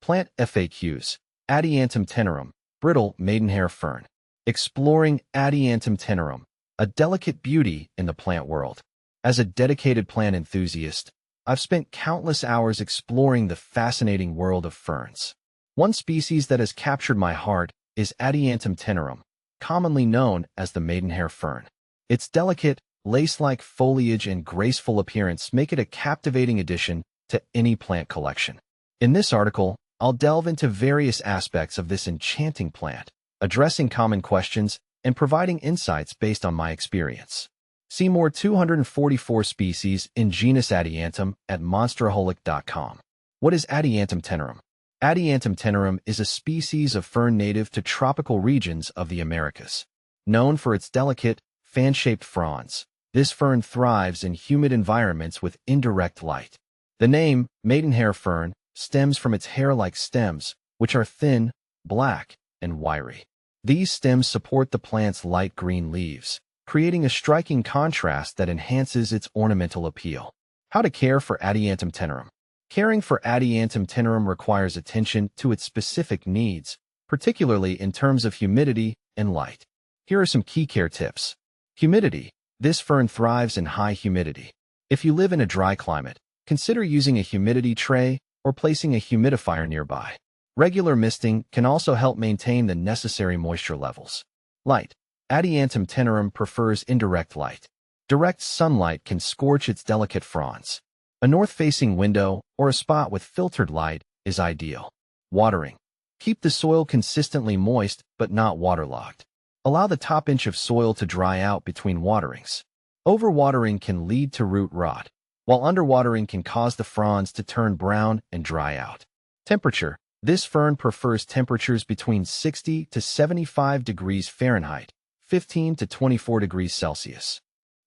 Plant FAQs. Adiantum tenerum, brittle maidenhair fern. Exploring Adiantum tenerum, a delicate beauty in the plant world. As a dedicated plant enthusiast, I've spent countless hours exploring the fascinating world of ferns. One species that has captured my heart is Adiantum tenerum, commonly known as the maidenhair fern. Its delicate, lace-like foliage and graceful appearance make it a captivating addition to any plant collection. In this article, I'll delve into various aspects of this enchanting plant, addressing common questions and providing insights based on my experience. See more 244 species in genus Adiantum at monsteraholic.com. What is Adiantum tenerum? Adiantum tenerum is a species of fern native to tropical regions of the Americas. Known for its delicate, fan-shaped fronds, this fern thrives in humid environments with indirect light. The name, maidenhair fern, stems from its hair-like stems, which are thin, black, and wiry. These stems support the plant's light green leaves, creating a striking contrast that enhances its ornamental appeal. How to care for Adiantum tenerum? Caring for Adiantum tenerum requires attention to its specific needs, particularly in terms of humidity and light. Here are some key care tips. Humidity. This fern thrives in high humidity. If you live in a dry climate, consider using a humidity tray or placing a humidifier nearby. Regular misting can also help maintain the necessary moisture levels. Light. Adiantum tenerum prefers indirect light. Direct sunlight can scorch its delicate fronds. A north-facing window or a spot with filtered light is ideal. Watering. Keep the soil consistently moist but not waterlogged. Allow the top inch of soil to dry out between waterings. Overwatering can lead to root rot, while underwatering can cause the fronds to turn brown and dry out. Temperature. This fern prefers temperatures between 60 to 75 degrees Fahrenheit, 15 to 24 degrees Celsius.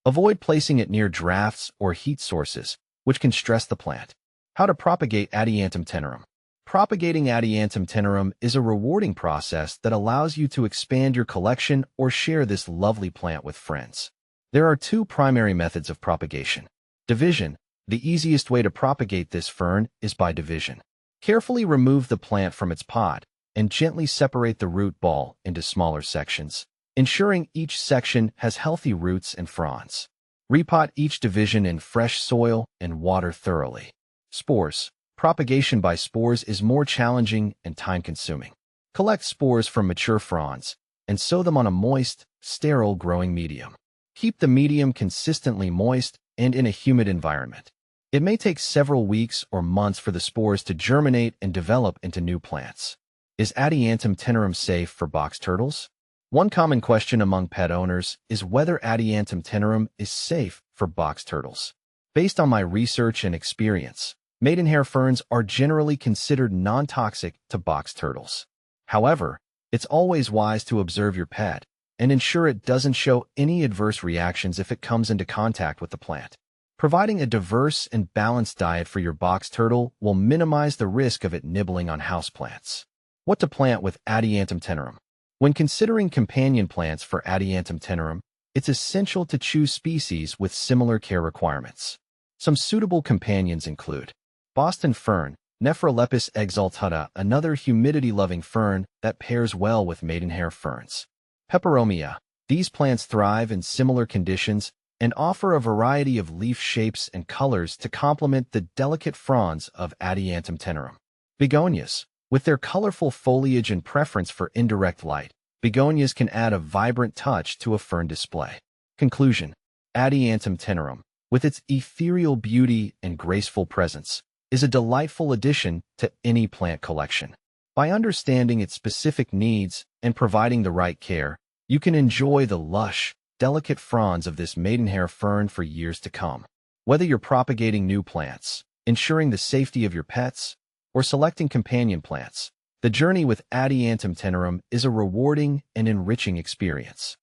Avoid placing it near drafts or heat sources, which can stress the plant. How to propagate Adiantum tenerum? Propagating Adiantum tenerum is a rewarding process that allows you to expand your collection or share this lovely plant with friends. There are two primary methods of propagation. Division. The easiest way to propagate this fern is by division. Carefully remove the plant from its pod and gently separate the root ball into smaller sections, ensuring each section has healthy roots and fronds. Repot each division in fresh soil and water thoroughly. Spores. Propagation by spores is more challenging and time-consuming. Collect spores from mature fronds and sow them on a moist, sterile growing medium. Keep the medium consistently moist and in a humid environment. It may take several weeks or months for the spores to germinate and develop into new plants. Is Adiantum tenerum safe for box turtles? One common question among pet owners is whether Adiantum tenerum is safe for box turtles. Based on my research and experience, maidenhair ferns are generally considered non-toxic to box turtles. However, it's always wise to observe your pet and ensure it doesn't show any adverse reactions if it comes into contact with the plant. Providing a diverse and balanced diet for your box turtle will minimize the risk of it nibbling on houseplants. What to plant with Adiantum tenerum? When considering companion plants for Adiantum tenerum, it's essential to choose species with similar care requirements. Some suitable companions include Boston fern, Nephrolepis exaltata, another humidity-loving fern that pairs well with maidenhair ferns. Peperomia. These plants thrive in similar conditions and offer a variety of leaf shapes and colors to complement the delicate fronds of Adiantum tenerum. Begonias. With their colorful foliage and preference for indirect light, begonias can add a vibrant touch to a fern display. Conclusion. Adiantum tenerum, with its ethereal beauty and graceful presence, is a delightful addition to any plant collection. By understanding its specific needs and providing the right care, you can enjoy the lush, delicate fronds of this maidenhair fern for years to come. Whether you're propagating new plants, ensuring the safety of your pets, or selecting companion plants, the journey with Adiantum tenerum is a rewarding and enriching experience.